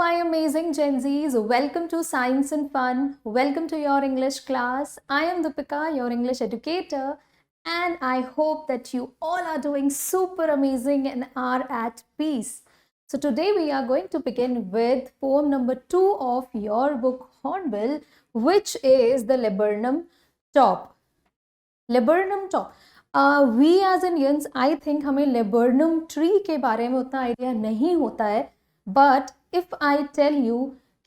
my amazing Gen Zs. Welcome to Science and Fun. Welcome to your English class. I am Deepika, your English educator, and I hope that you all are doing super amazing and are at peace. So today we are going to begin with poem number 2 of your book Hornbill, which is the Laburnum Top. Laburnum Top. We as Indians, I think हमें laburnum tree के बारे में उतना idea नहीं होता है, but if I tell you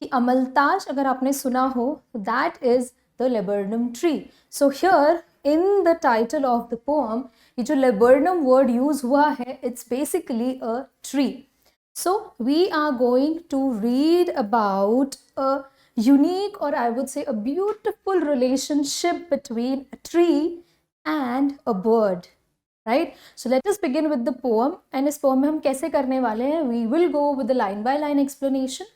कि अमलताश अगर आपने सुना हो, that is the laburnum tree. So here in the title of the poem, ये जो laburnum word use हुआ है, it's basically a tree. So we are going to read about a unique, or I would say a beautiful relationship between a tree and a bird, right? So let us begin with the poem. And इस poem में हम कैसे करने वाले हैं? We will go with the line by line explanation.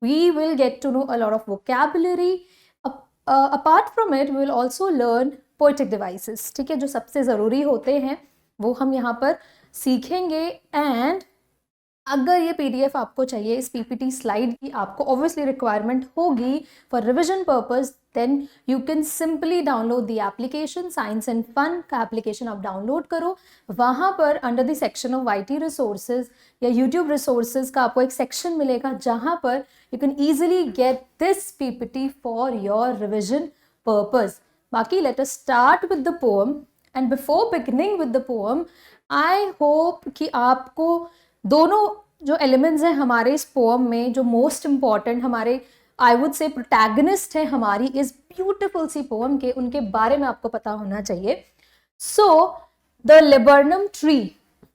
We will get to know a lot of vocabulary. Apart from it, we will also learn poetic devices. ठीक है, जो सबसे ज़रूरी होते हैं वो हम यहाँ पर सीखेंगे. And अगर ये PDF आपको चाहिए, इस PPT स्लाइड की आपको ऑब्वियसली रिक्वायरमेंट होगी for revision purpose, then you can simply download the application. Science and fun का एप्लीकेशन आप डाउनलोड करो. वहाँ पर under the section of YT resources या YouTube रिसोर्सेज का आपको एक सेक्शन मिलेगा जहाँ पर you can easily get this PPT for your revision purpose. बाकी let us start with the poem. And before beginning with the poem, I hope कि आपको दोनों जो एलिमेंट्स हैं हमारे इस पोएम में, जो मोस्ट इम्पॉर्टेंट हमारे आई वुड से प्रोटैगनिस्ट है हमारी इस ब्यूटिफुल सी पोएम के, उनके बारे में आपको पता होना चाहिए. So the laburnum tree,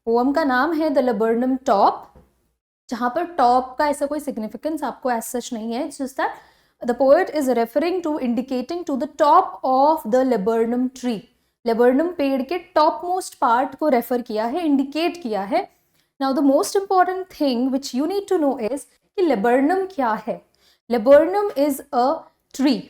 poem का नाम है द लेबर्नम टॉप, जहां पर टॉप का ऐसा कोई सिग्निफिकेंस आपको एज सच नहीं है. Just that the poet is referring to, indicating to the top of the laburnum tree. Laburnum पेड़ के टॉप मोस्ट पार्ट को रेफर किया है, इंडिकेट किया है. Now the most important thing which you need to know is कि laburnum क्या है. Laburnum is a tree.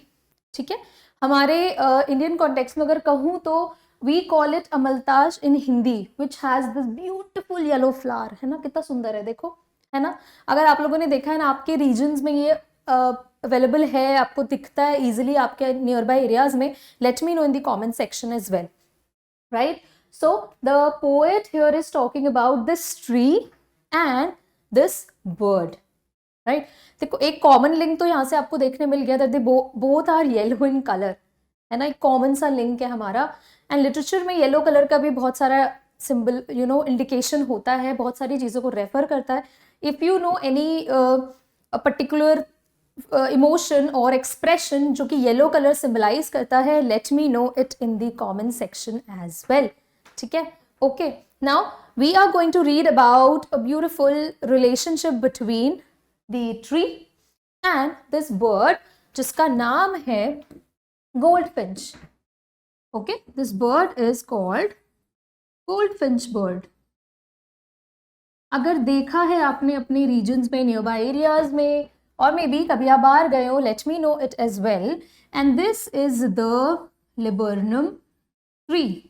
ठीक है, हमारे इंडियन कॉन्टेक्स्ट में अगर कहूँ तो we call it अमलताश in Hindi, which has this beautiful yellow flower. है ना, कितना सुंदर है, देखो, है ना. अगर आप लोगों ने देखा है ना, आपके रीजन्स में ये अवेलेबल है, आपको दिखता है इजिली आपके नियर बाय एरियाज में, let me know in the comment section as well, right? So the poet here is talking about this tree and this bird, right? देखो एक कॉमन लिंक तो यहाँ से आपको देखने मिल गया, that they both are yellow in color, है ना. एक कॉमन सा लिंक है हमारा. एंड लिटरेचर में येलो कलर का भी बहुत सारा सिंबल, यू नो, इंडिकेशन होता है, बहुत सारी चीज़ों को रेफर करता है. If you know any particular emotion और एक्सप्रेशन जो कि येलो कलर सिम्बलाइज करता है, let me know it in the comment section as well. ठीक है, okay. Now we are going to read about a beautiful relationship between the tree and this bird, जिसका नाम है goldfinch. Okay, this bird is called goldfinch bird. अगर देखा है आपने अपने रीजन्स में, नियर बाय एरियाज में, और मे बी कभी आप बाहर गए हो, let me know it as well. And this is the laburnum tree,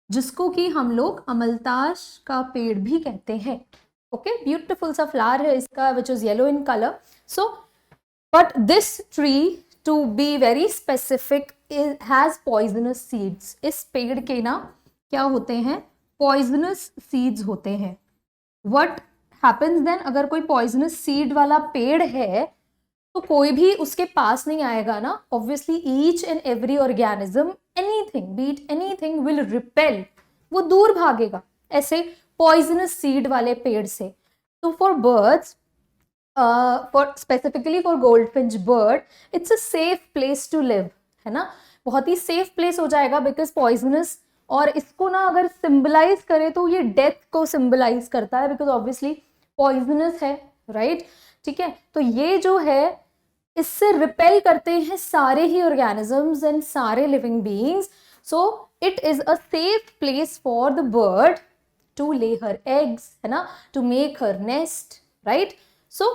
जिसको कि हम लोग अमलताश का पेड़ भी कहते हैं. ओके, ब्यूटिफुल सा फ्लावर है इसका, which is yellow in colour. So but this tree, to be very specific, has poisonous seeds. इस पेड़ के ना क्या होते हैं, पॉइजनस सीड्स होते हैं. व्हाट हैपन्स देन, अगर कोई पॉइजनस सीड वाला पेड़ है तो कोई भी उसके पास नहीं आएगा ना. Obviously each and every organism, anything, be it anything, will repel, वो दूर भागेगा ऐसे पॉइजनस सीड वाले पेड़ से. तो for birds, for specifically for goldfinch bird, it's a safe place to live, है ना. बहुत ही सेफ प्लेस हो जाएगा, बिकॉज पॉइजनस, और इसको ना अगर सिंबलाइज करें तो ये डेथ को सिंबलाइज करता है, बिकॉज ऑब्वियसली पॉइजनस है, राइट. ठीक है, तो ये जो है इससे रिपेल करते हैं सारे ही ऑर्गेनिजम्स एंड सारे living beings. So it is a safe place for the bird to lay her eggs, है ना, to make her nest, right. So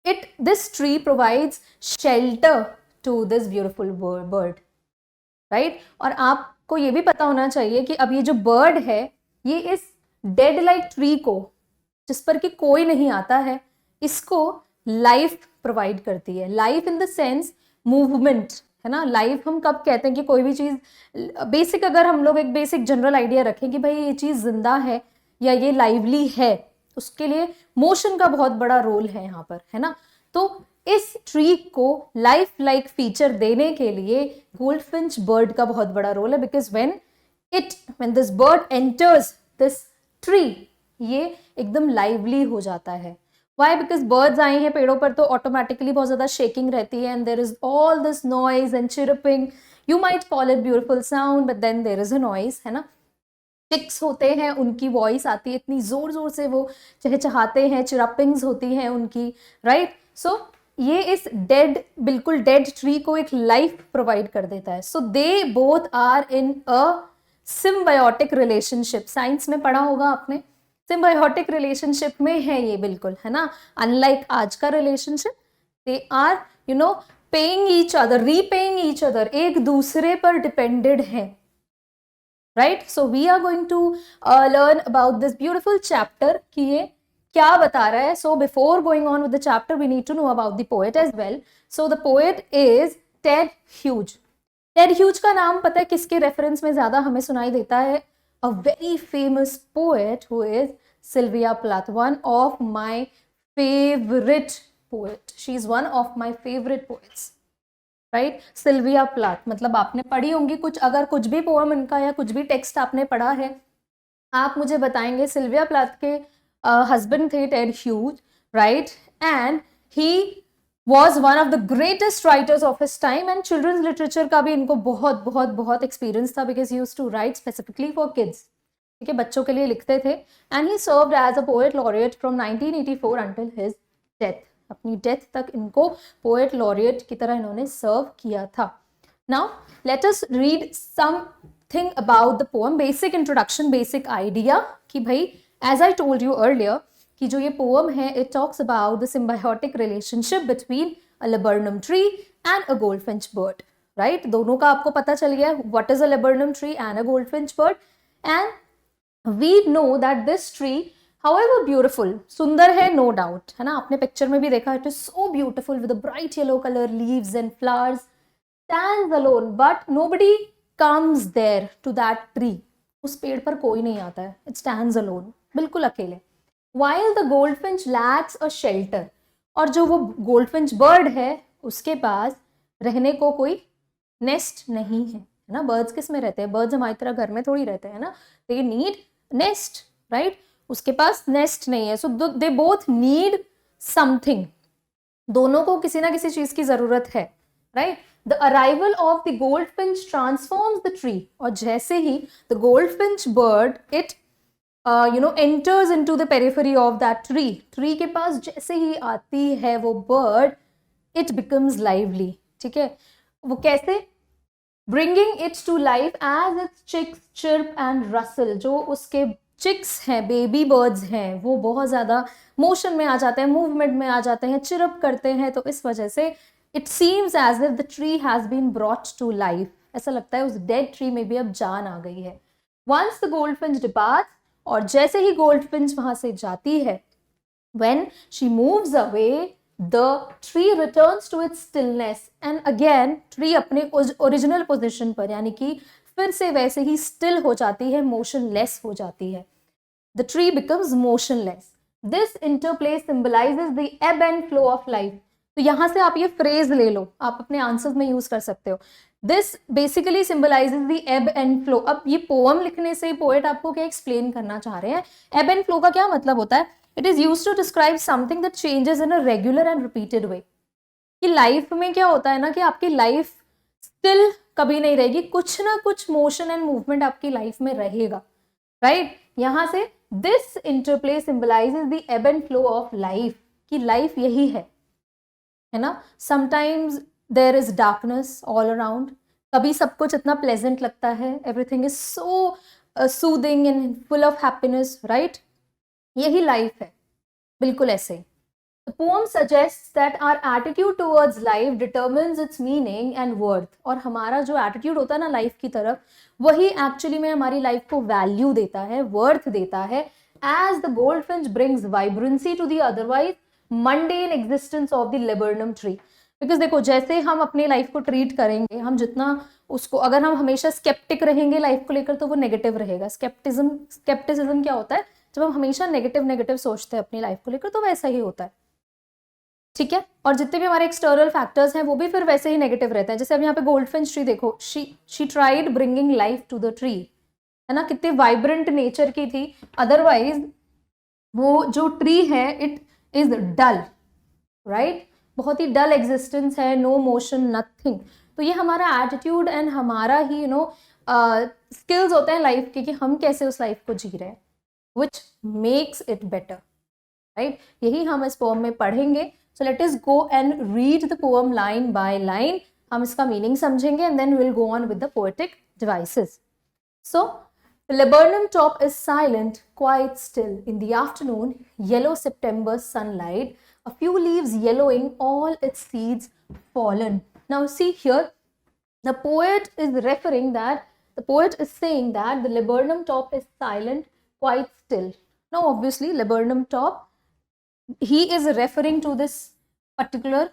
this tree provides shelter to this beautiful bird, right. और आपको ये भी पता होना चाहिए कि अब ये जो बर्ड है, ये इस डेड लाइक ट्री को, जिस पर कि कोई नहीं आता है, इसको लाइफ प्रोवाइड करती है। Life in the sense movement, है ना। लाइफ हम कब कहते हैं कि कोई भी चीज बेसिक, अगर हम लोग एक बेसिक जनरल आइडिया रखें कि भाई ये चीज जिंदा है या ये लाइवली है, उसके लिए मोशन का बहुत बड़ा रोल है यहाँ पर, है ना। तो इस ट्री को लाइफ लाइक फीचर देने के लिए गोल्डफिंच बर्ड का बहुत बड़ा रोल है, because when this bird enters this tree, ये एकदम लाइवली हो जाता है। वाई? बिकॉज बर्ड्स आए हैं पेड़ों पर तो ऑटोमेटिकली बहुत ज्यादा शेकिंग रहती है, and there is all this noise and chirping. You might call it beautiful sound, but then there is a noise, है ना। चिक्स होते हैं, उनकी वॉइस आती है इतनी जोर जोर से, वो चहचहाते हैं, चिरपिंग्स होती हैं उनकी, राइट। सो ये इस बिल्कुल डेड ट्री को एक लाइफ प्रोवाइड कर देता है। So they both are in a symbiotic relationship. Science में पढ़ा होगा आपने, सिम्बायोटिक रिलेशनशिप में है ये, बिल्कुल, है ना। अनलाइक आज का relationship, they are paying each other, repaying each other, एक दूसरे पर डिपेंडेड है, right. So we are going to learn about this beautiful chapter कि ये क्या बता रहा है। So before going on with the chapter we need to know about the poet as well. So the poet is Ted Hughes. Ted Hughes का नाम पता है किसके रेफरेंस में ज्यादा हमें सुनाई देता है? A very famous poet who is Sylvia Plath, one of my favourite poet. She is one of my favourite poets, right. Sylvia Plath, मतलब आपने पढ़ी होंगी कुछ, अगर कुछ भी पोएम इनका या कुछ भी टेक्स्ट आपने पढ़ा है, आप मुझे बताएंगे। सिल्विया प्लाथ के हस्बैंड थे Ted Hughes, right, and he was one of the greatest writers of his time, and children's literature का भी इनको बहुत बहुत बहुत experience था, because he used to write specifically for kids, ठीक है, बच्चों के लिए लिखते थे। and he served as a poet laureate from 1984 until his death, अपनी डेथ तक इनको पोएट लॉरिएट की तरह इन्होंने सर्व किया था। Now let us read something about the poem, basic introduction, basic idea कि भाई as I told you earlier कि जो ये पोएम है, it talks about the symbiotic relationship between a laburnum tree and a goldfinch bird, right. दोनों का आपको पता चल गया what is a laburnum tree and a goldfinch bird, and we know that this tree however beautiful, सुंदर है no doubt, है ना। आपने पिक्चर में भी देखा, it is so beautiful with bright yellow colour leaves and flowers, stands alone, but nobody comes there to that tree. उस पेड़ पर कोई नहीं आता है, इट स्टैंड्स अलोन, बिल्कुल अकेले। While the goldfinch lacks a shelter, और जो वो गोल्डफिंच बर्ड है उसके पास रहने को कोई नेस्ट नहीं है, है ना। बर्ड्स किस में रहते हैं? बर्ड्स हमारी तरह घर में थोड़ी रहते हैं ना, दे नीड नेस्ट, राइट। उसके पास नेस्ट नहीं है, so they both need something, दोनों को किसी ना किसी चीज की जरूरत है, right. The arrival of the goldfinch transforms the tree, और जैसे ही the goldfinch bird it enters into the periphery of that tree, tree के पास जैसे ही आती है वो बर्ड, it becomes lively, ठीक है। वो कैसे? bringing it to life as its chicks chirp and rustle, जो उसके चिक्स हैं, बेबी बर्ड्स हैं, वो बहुत ज़्यादा मोशन में आ जाते हैं, मूवमेंट में आ जाते हैं, चिरप करते हैं, तो इस वजह से it seems as if the tree has been brought to life, ऐसा लगता है उस डेड ट्री में भी अब जान आ गई है। वंस द गोल्डफिंच डिपार्ट्स, और जैसे ही गोल्डफिंच वहां से जाती है, when she moves away the tree returns to its stillness, and again tree अपने ओरिजिनल पोजिशन पर, यानी कि फिर से वैसे ही स्टिल हो जाती है, मोशनलेस हो जाती है। the tree becomes motionless. this interplay symbolizes the ebb and flow of life. तो यहां से आप ये फ्रेज ले लो, आप अपने आंसर्स में यूज कर सकते हो। This basically symbolises the ebb and flow. अब ये पोएम लिखने से पोएट आपको क्या एक्सप्लेन करना चाह रहे हैं? एब एंड फ्लो का क्या मतलब होता है? It is used to describe something that changes in a regular and repeated way. कि लाइफ में क्या होता है ना, कि आपकी लाइफ स्टिल कभी नहीं रहेगी, कुछ ना कुछ मोशन एंड मूवमेंट आपकी लाइफ में रहेगा, राइट। यहां से this interplay symbolizes the ebb and flow of life, कि लाइफ यही है ना। Sometimes there is darkness all around, कभी सब कुछ इतना प्लेजेंट लगता है, everything is so soothing and full of happiness, right. यही लाइफ है, बिल्कुल ऐसे ही। The poem suggests that our attitude towards life determines its meaning and worth. और हमारा जो attitude होता है ना लाइफ की तरफ, वही actually में हमारी लाइफ को value देता है, worth देता है। As the goldfinch brings vibrancy to the otherwise mundane existence of the laburnum tree. Because देखो जैसे हम अपनी लाइफ को ट्रीट करेंगे, हम जितना उसको, अगर हम हमेशा स्केप्टिक रहेंगे लाइफ को लेकर तो वो नेगेटिव रहेगा. स्केप्टिसिज्म क्या होता है? जब हम हमेशा नेगेटिव नेगेटिव सोचते हैं अपनी लाइफ को लेकर तो वैसा ही होता है. ठीक है, और जितने भी हमारे एक्सटर्नल फैक्टर्स हैं वो भी फिर वैसे ही नेगेटिव रहते हैं. जैसे अब यहाँ पे गोल्डफिंच ट्री देखो, she tried bringing life to the tree, है ना, कितनी वाइब्रेंट नेचर की थी. अदरवाइज वो जो ट्री है इट इज डल, राइट, बहुत ही डल एग्जिस्टेंस है, नो मोशन, नथिंग. तो ये हमारा एटीट्यूड एंड हमारा ही स्किल्स होते हैं लाइफ के कि हम कैसे उस लाइफ को जी रहे हैं, which makes it better, right. यही हम इस पोएम में पढ़ेंगे. So let us go and read the poem line by line. हम इसका मीनिंग समझेंगे and then will go on with the poetic devices. So the laburnum top is silent, quite still. In the afternoon, yellow September sunlight, a few leaves yellowing, all its seeds fallen. Now see here, the poet is saying that the laburnum top is silent, quite still. Now obviously laburnum top, he is referring to this particular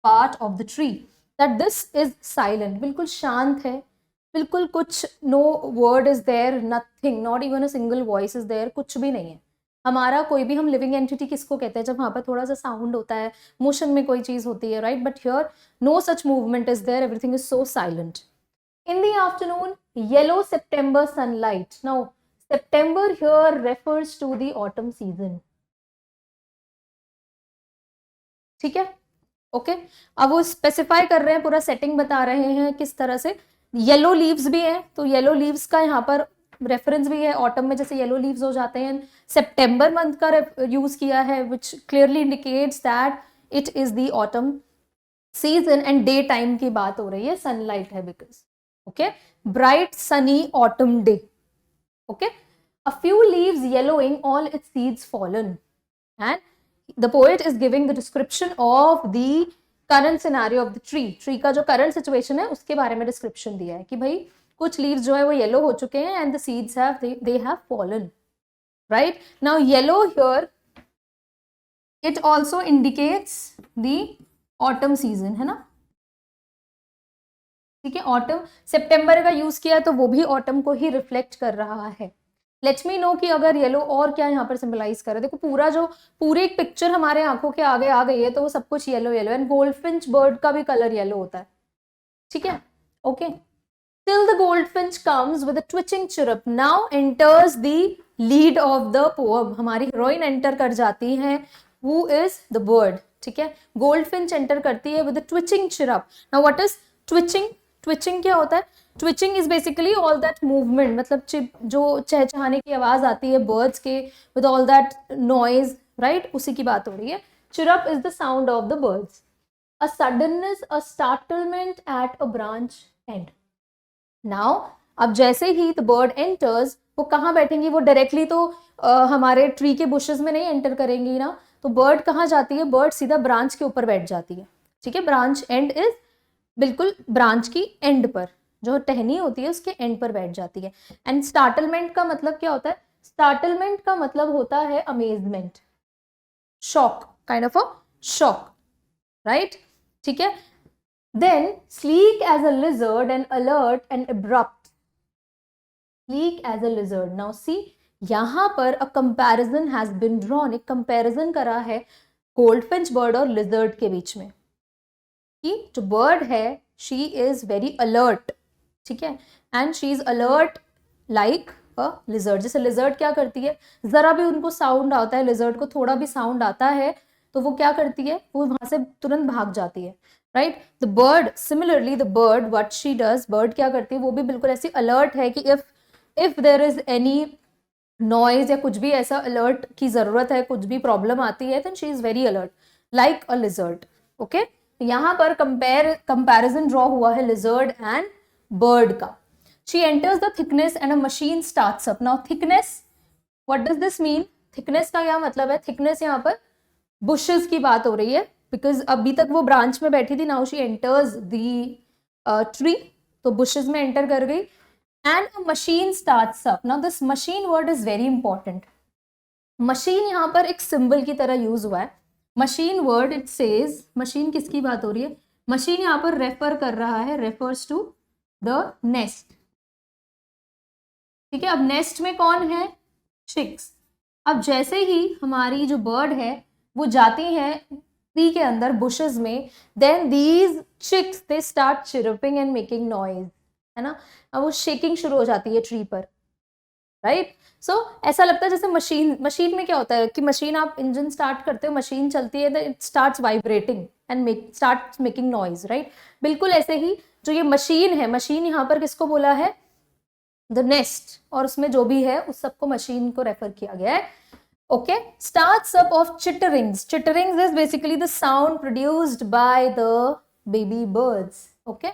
part of the tree, that this is silent, बिल्कुल शांत है, बिल्कुल कुछ, no word is there, nothing, not even a single voice is there, कुछ भी नहीं है. हमारा कोई भी, हम लिविंग एंटिटी किसको कहते हैं? जब वहाँ पर थोड़ा सा साउंड होता है, मोशन में कोई चीज होती है, right. But here no such movement is there, everything is so silent. In the afternoon, yellow September sunlight. Now September here refers to the autumn season. ठीक है, ओके. अब वो स्पेसिफाई कर रहे हैं, पूरा सेटिंग बता रहे हैं किस तरह से. येलो लीव्स भी है, तो येलो लीव्स का यहाँ पर रेफरेंस भी है, ऑटम में जैसे येलो लीव्स हो जाते हैं. सितंबर मंथ का यूज किया है, विच clearly indicates that it is the autumn season and day time की बात हो रही है, सनलाइट है because. Okay, bright sunny autumn day. Okay, a few leaves yellowing, all it's seeds fallen. And the poet is giving the description of the current scenario of the tree का जो current situation है उसके बारे में description दिया है कि भाई कुछ लीव्स जो है वो येलो हो चुके हैं and the seeds have they have fallen, right. Now yellow here it also indicates the autumn season, है ना. ठीक है, ऑटम सितंबर का यूज किया तो वो भी ऑटम को ही रिफ्लेक्ट कर रहा है. लेट मी नो कि अगर येलो और क्या यहाँ पर सिंबलाइज कर रहा है. देखो पूरी एक पिक्चर हमारे आंखों के आगे आ गई है, तो वो सब कुछ yellow yellow. And goldfinch bird का भी कलर येलो होता है. ठीक है, okay. Till the goldfinch comes with a twitching chirp, now enters the lead of the poem. हमारी हीरोइन एंटर कर जाती है, हु इज द बर्ड. ठीक है, गोल्डफिंच एंटर करती है with a twitching chirp. Now what is twitching? Twitching क्या होता है? Twitching is basically all that movement, मतलब जो चहचहाने की आवाज आती है बर्ड्स के with all that noise, right, उसी की बात हो रही है. Chirp is the sound of the birds. A suddenness, a startlement at a branch and. Now अब जैसे ही द बर्ड एंटर्स, वो कहाँ बैठेंगी? वो डायरेक्टली तो हमारे ट्री के बुशेस में नहीं एंटर करेंगी ना. तो बर्ड कहाँ जाती है? बर्ड सीधा ब्रांच के ऊपर बैठ जाती है. ठीक है, ब्रांच एंड इज बिल्कुल ब्रांच की एंड पर, जो टहनी होती है उसके एंड पर बैठ जाती है. एंड स्टार्टलमेंट का मतलब क्या होता है? स्टार्टलमेंट का मतलब होता है amazement, shock, kind of a shock, right. ठीक है, then sleek as a lizard and alert and abrupt. Sleek as a lizard. Now see, यहां पर a comparison has been drawn. एक कंपैरिजन करा है गोल्डफिंच बर्ड और लिजर्ड के बीच में, कि जो बर्ड है शी इज वेरी अलर्ट. ठीक है, and she is alert like a lizard. जैसे लिजर्ड क्या करती है, जरा भी उनको साउंड आता है, लिजर्ड को थोड़ा भी साउंड आता है तो वो क्या करती है, वो वहां से तुरंत भाग जाती है, right. The bird, similarly the bird what she does, bird क्या करती है, वो भी बिल्कुल ऐसी अलर्ट है कि if there is any noise या कुछ भी ऐसा अलर्ट की जरूरत है, कुछ भी प्रॉब्लम आती है, then she is very alert like a lizard. Okay, यहाँ पर कंपैरिजन ड्रॉ हुआ है लिजर्ड एंड बर्ड का. She enters the thickness and a machine starts up. Now thickness, what does this mean? Thickness का क्या मतलब है? थिकनेस यहाँ पर बुशेस की बात हो रही है, बिकॉज अभी तक वो ब्रांच में बैठी थी, now she enters the tree, तो बुशेस में एंटर कर गई. And a machine starts up. Now this machine word is very important. Machine यहाँ पर एक सिंबल की तरह यूज हुआ है. Machine word it says, machine किसकी बात हो रही है? मशीन यहाँ पर रेफर कर रहा है, रेफर्स टू द नेस्ट। ठीक है, अब नेस्ट में कौन है? चिक्स। अब जैसे ही हमारी जो बर्ड है वो जाती है ट्री के अंदर, बुशेस में, then these chicks they start chirping and making noise, है ना। अब वो शेकिंग शुरू हो जाती है ट्री पर, राइट। सो ऐसा लगता है जैसे मशीन, मशीन में क्या होता है कि मशीन, आप इंजन स्टार्ट करते हो, मशीन चलती है, it starts vibrating and starts making noise, right. बिल्कुल ऐसे ही जो ये मशीन है, मशीन यहाँ पर किसको बोला है? द नेस्ट, और उसमें जो भी है उस सबको मशीन को रेफर किया गया है। Okay, starts up of chitterings. Chitterings is basically the sound produced by the baby birds. Okay,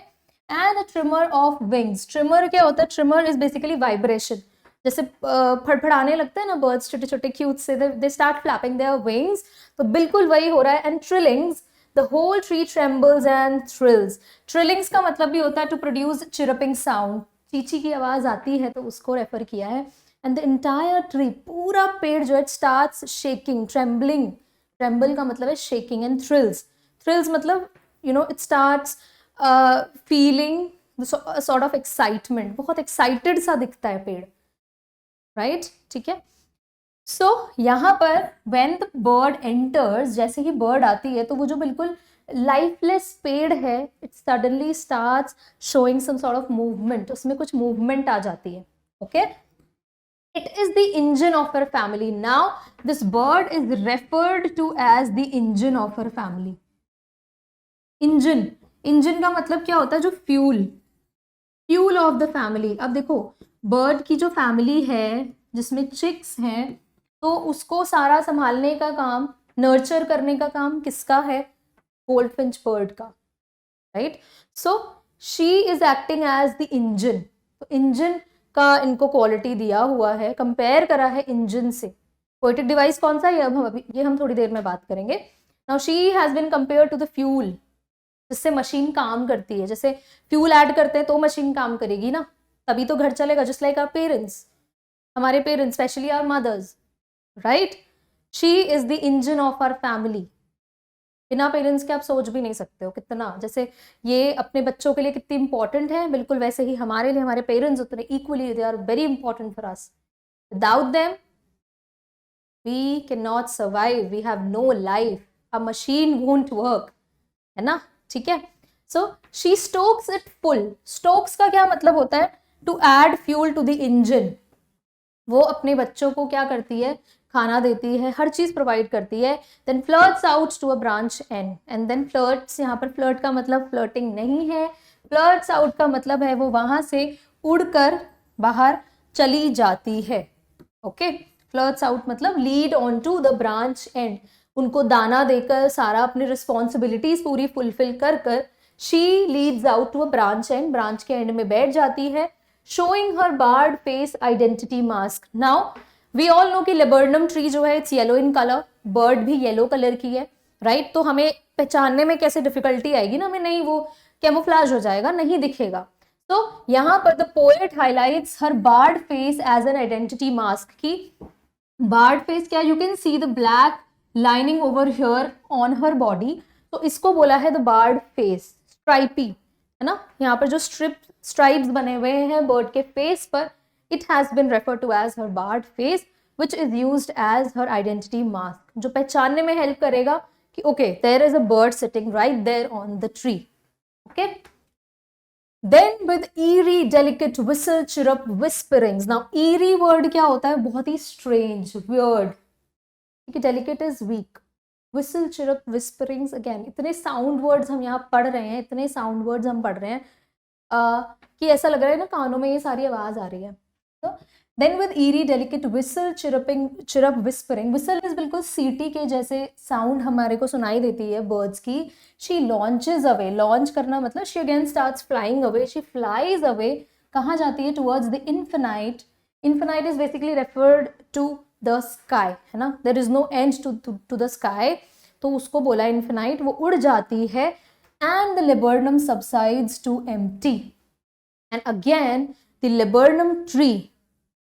and a tremor of wings. Tremor क्या होता है? Tremor is basically vibration. जैसे फड़फड़ाने लगते हैं ना बर्ड्स, छोटे छोटे क्यूट से, they start flapping their wings. तो बिल्कुल वही हो रहा है। And trillings, the whole tree trembles and thrills. Trillings का मतलब भी होता है to produce chirruping sound. चींची की आवाज आती है तो उसको रेफर किया है। एंड द इंटायर ट्री, पूरा पेड़ जो है, स्टार्ट्स शेकिंग, ट्रेम्बलिंग। ट्रेम्बल का मतलब है शेकिंग, एंड थ्रिल्स, थ्रिल्स मतलब you know it starts feeling sort of excitement, बहुत एक्साइटेड सा दिखता है पेड़, राइट। ठीक है, सो यहाँ पर व्हेन द बर्ड एंटर्स, जैसे ही बर्ड आती है तो वो जो बिल्कुल लाइफलेस पेड़ है, it suddenly starts showing some sort of movement, उसमें कुछ मूवमेंट आ जाती है। Okay, it is the engine of her family. Now this bird is referred to as the engine of her family. Engine, engine का मतलब क्या होता है? जो fuel, fuel of the family. अब देखो, बर्ड की जो फैमिली है जिसमें चिक्स हैं, तो उसको सारा संभालने का काम, नर्चर करने का काम किसका है? गोल्डफिंच बर्ड का, right. So she is acting as the engine. तो इंजन का इनको क्वालिटी दिया हुआ है, कंपेयर करा है इंजन से। पोएटिक डिवाइस कौन सा है? ये हम थोड़ी देर में बात करेंगे। Now she has been compare to the fuel, जिससे मशीन काम करती है। जैसे फ्यूल ऐड करते हैं तो मशीन काम करेगी ना, तभी तो घर चलेगा। जस्ट लाइक आवर पेरेंट्स, हमारे parents, specially our mothers, right. She is the engine of our family. बिना पेरेंट्स के आप सोच भी नहीं सकते हो कितना, जैसे ये अपने बच्चों के लिए कितनी इंपॉर्टेंट है, बिल्कुल वैसे ही हमारे लिए हमारे पेरेंट्स उतने equally, they are very important for us. Without them we can not survive, we have no life, a machine won't work, है ना। ठीक है, so she stokes it full. Stokes का क्या मतलब होता है? To add fuel to the engine. वो अपने बच्चों को क्या करती है? खाना देती है, हर चीज प्रोवाइड करती है। Then flirts out to a branch end, and then flirts, यहाँ पर फ्लर्ट का मतलब फ्लर्टिंग नहीं है, फ्लर्ट्स आउट का मतलब है वो वहां से उड़कर बाहर चली जाती है। ओके, फ्लर्ट्स आउट मतलब lead on to the branch end, उनको दाना देकर, सारा अपनी रिस्पॉन्सिबिलिटीज पूरी फुलफिल कर कर she leads out to a branch end, branch के एंड में बैठ जाती है, showing her barred face identity mask. Now we all know कि लेबर्नम ट्री जो है it's yellow in colour, bird भी येलो कलर की है, राइट। तो हमें पहचानने में कैसे डिफिकल्टी आएगी ना, हमें नहीं, वो कैमोफ्लाज हो जाएगा, नहीं दिखेगा। तो यहाँ पर the poet highlights her barred face as an identity mask की। बार्ड फेस क्या? You can see the black lining over here on her body, तो इसको बोला है द बार्ड फेस। स्ट्राइपी, है ना, यहाँ पर जो स्ट्राइप्स बने हुए हैं बर्ड के फेस पर, it has been refer to as her barred face which is used as her identity mask, जो पहचानने में हेल्प करेगा कि okay there is a bird sitting right there on the tree. Okay, then with eerie delicate whistle chirrup whisperings. Now eerie word क्या होता है? बहुत ही strange, weird, ठीक है। delicate is weak, whistle chirrup whisperings, again इतने sound words हम यहाँ पढ़ रहे हैं, इतने sound words हम पढ़ रहे हैं कि ऐसा लग रहा है ना कानों में ये सारी आवाज आ रही है। तो then with eerie delicate whistle chirrup whispering, whistle is बिल्कुल सीटी के जैसे साउंड हमारे को सुनाई देती है बर्ड्स की। she launches away, launch करना मतलब she again starts flying away, she flies away, कहाँ जाती है? towards the infinite. infinite is basically referred to the sky, है ना, there is no end to the sky, तो उसको बोला infinite, वो उड़ जाती है। and the laburnum subsides to empty, and again the laburnum tree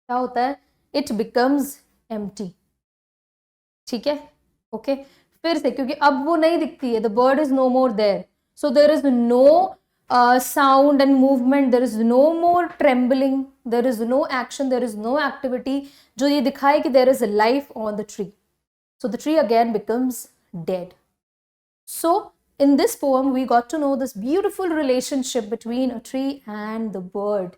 क्या होता है? it becomes empty, ठीक है। ओके, फिर से, क्योंकि अब वो नहीं दिखती है, the bird is no more there, so there is no sound and movement, there is no more trembling, there is no action, there is no activity जो ये दिखाए कि there is a life on the tree. So the tree again becomes dead. So in this poem we got to know this beautiful relationship between a tree and the bird.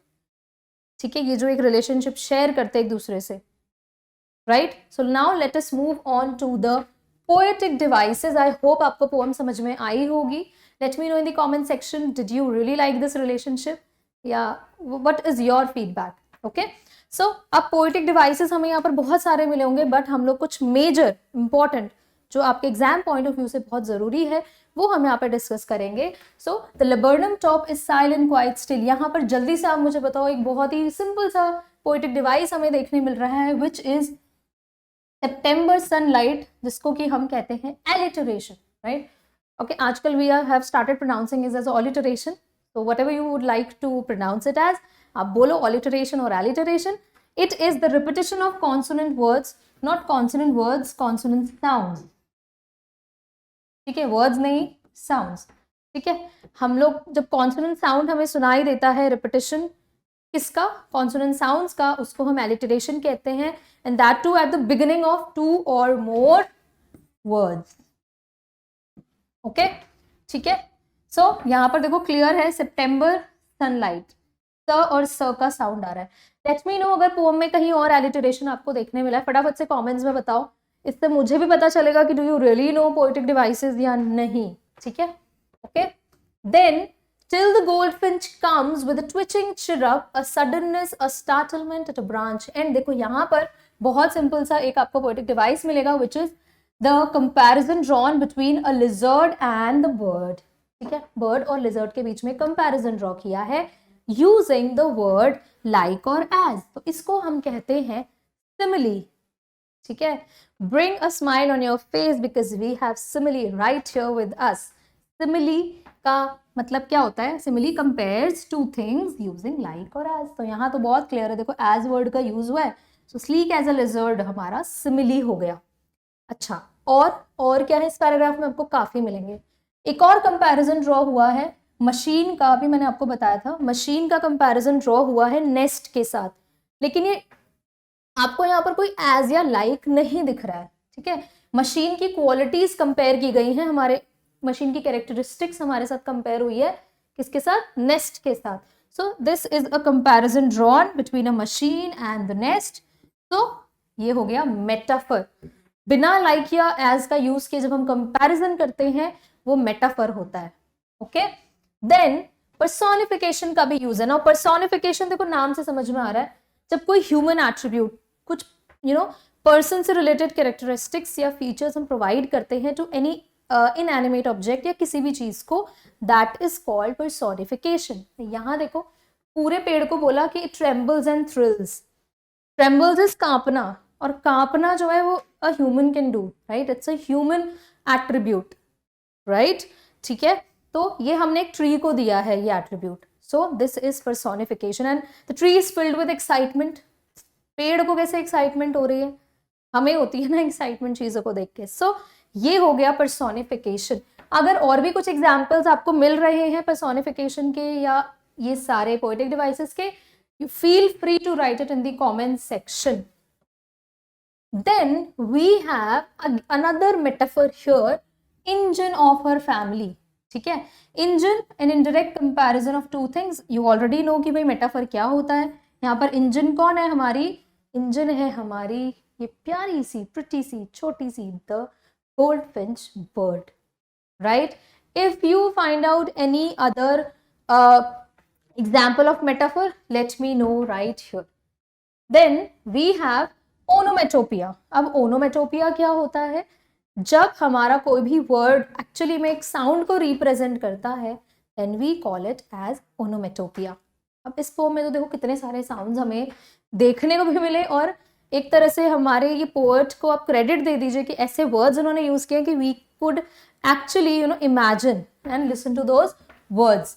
ठीक है, ये जो एक relationship share करते हैं एक दूसरे से, right? So now let us move on to the poetic devices. I hope आपको poem समझ में आई होगी. Let me know in the comment section, did you really like this relationship? Yeah, what is your feedback? Okay, so अब poetic devices हमें यहाँ पर बहुत सारे मिले होंगे, but हम लोग कुछ major important जो आपके एग्जाम पॉइंट ऑफ व्यू से बहुत जरूरी है वो हम यहाँ पर डिस्कस करेंगे. So the laburnum top is silent quite still. यहाँ पर जल्दी से आप मुझे बताओ, एक बहुत ही सिंपल सा पोएटिक डिवाइस हमें देखने मिल रहा है, विच इज सेप्टेम्बर सनलाइट, जिसको कि हम कहते हैं एलिटरेशन, राइट? ओके, आजकल we have started pronouncing is as alliteration, so whatever you would like to pronounce it as, आप बोलो ऑलिटरेशन और alliteration. It is the repetition of consonant words, not consonant words, consonant sounds. ठीक है, words नहीं, sounds. ठीक है, हम लोग जब कॉन्सोनेंट साउंड हमें सुनाई देता है, रिपीटिशन किसका, कॉन्सोनेंट साउंड्स का, उसको हम एलिटरेशन कहते हैं. And that too at the beginning of 2 or more words. Okay, ठीक है. सो यहाँ पर देखो क्लियर है, सितंबर सनलाइट, स और स का साउंड आ रहा है. लेट मी नो अगर पोएम में कहीं और एलिटरेशन आपको देखने मिला है, फटाफट से कमेंट्स में बताओ, इससे मुझे भी पता चलेगा कि do you really know poetic devices या नहीं. ठीक है, okay. Then till the goldfinch comes with a twitching chirrup, a suddenness, a startlement at a branch. And देखो यहाँ पर बहुत सिंपल सा एक आपको पोएटिक डिवाइस मिलेगा, which is the comparison drawn between a lizard and the bird. ठीक है, bird और lizard के बीच में comparison draw किया है using the word like or as. तो इसको हम कहते हैं simile. ठीक है, bring a smile on your face because we have simile right here with us. Simile का मतलब क्या होता है, simile compares two things using like और एज. तो यहाँ तो बहुत क्लियर है, देखो एज वर्ड का यूज हुआ है, सो स्लीक एज अ लिजर्ड हमारा सिमिली हो गया. अच्छा, और क्या है इस पैराग्राफ में, आपको काफी मिलेंगे. एक और कंपैरिजन ड्रॉ हुआ है मशीन का, भी मैंने आपको बताया था, मशीन का कंपैरिजन ड्रॉ हुआ है नेस्ट के साथ, लेकिन ये आपको यहाँ पर कोई एज या लाइक नहीं दिख रहा है. ठीक है, मशीन की क्वालिटीज कंपेयर की गई हैं, हमारे मशीन की कैरेक्टरिस्टिक्स हमारे साथ कंपेयर हुई है, किसके साथ, नेस्ट के साथ. सो this is a comparison drawn between a machine and the nest. तो ये हो गया मेटाफर. बिना लाइक या एज का यूज किए जब हम कंपैरिजन करते हैं वो मेटाफर होता है. ओके, देन पर्सोनिफिकेशन का भी यूज है ना. पर्सोनिफिकेशन देखो नाम से समझ में आ रहा है, जब कोई ह्यूमन एट्रीब्यूट, कुछ पर्सन से रिलेटेड कैरेक्टरिस्टिक्स या फीचर्स हम प्रोवाइड करते हैं टू एनी इनएनिमेट ऑब्जेक्ट या किसी भी चीज को, दैट इज कॉल्ड पर्सोनिफिकेशन. यहाँ देखो पूरे पेड़ को बोला कि it trembles and thrills. Trembles is कांपना, और कांपना जो है वो a human can do, right? It's a human attribute, right? ठीक है, तो ये हमने एक ट्री को दिया है ये attribute. So this is personification. And the tree is filled with excitement. पेड़ को कैसे एक्साइटमेंट हो रही है, हमें होती है ना एक्साइटमेंट चीजों को देख के. सो ये हो गया पर्सोनिफिकेशन. अगर और भी कुछ एग्जाम्पल्स आपको मिल रहे हैं पर्सोनिफिकेशन के या ये सारे पोएटिक डिवाइसेस के, you feel free to write it in the comment section. Then we have another metaphor here, engine of her family. ठीक है, engine an indirect comparison of two things. You already know कि भाई metaphor क्या होता है. यहाँ पर engine कौन है, हमारी इंजन है हमारी ये प्यारी सी प्रिटी सी छोटी see the goldfinch bird, right? If you find out any other example of metaphor, let me know right here. Then we have onomatopoeia. अब onomatopoeia क्या होता है, जब हमारा कोई भी word actually में एक sound को represent करता है, then we call it as onomatopoeia. अब इस फॉर्म में तो देखो कितने सारे साउंड्स हमें देखने को भी मिले, और एक तरह से हमारे ये पोएट को आप क्रेडिट दे दीजिए कि ऐसे वर्ड्स उन्होंने यूज किए कि we could actually imagine and listen to those words.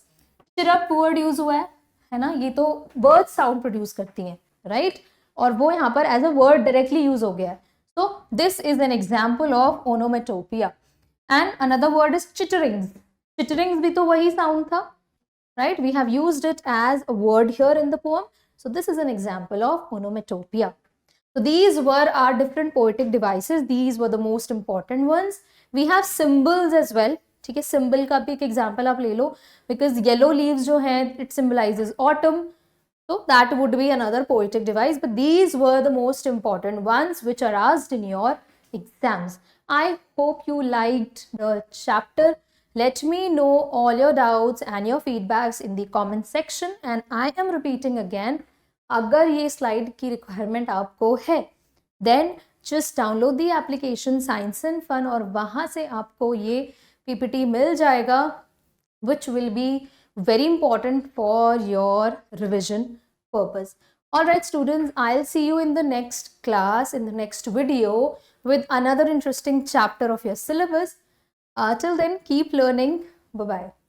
Chirp word use हुआ है ना, ये तो बर्ड साउंड प्रोड्यूस करती हैं, राइट? और वो यहाँ पर as a word directly use हो गया है. So this is an example of onomatopoeia. And another word is chitterings. Chitterings भी तो वही sound था, right? We have used it as a word here in the poem. So this is an example of onomatopoeia. So these were our different poetic devices. These were the most important ones. We have symbols as well. ठीक है, symbol का भी एक example आप ले लो, because yellow leaves जो हैं, it symbolizes autumn. So that would be another poetic device. But these were the most important ones which are asked in your exams. I hope you liked the chapter. Let me know all your doubts and your feedbacks in the comment section. And I am repeating again, अगर ये slide की requirement आपको है, then just download the application Science and Fun और वहाँ से आपको ये PPT मिल जाएगा, which will be very important for your revision purpose. Alright students, I'll see you in the next class, in the next video with another interesting chapter of your syllabus. Till then, keep learning. Bye-bye.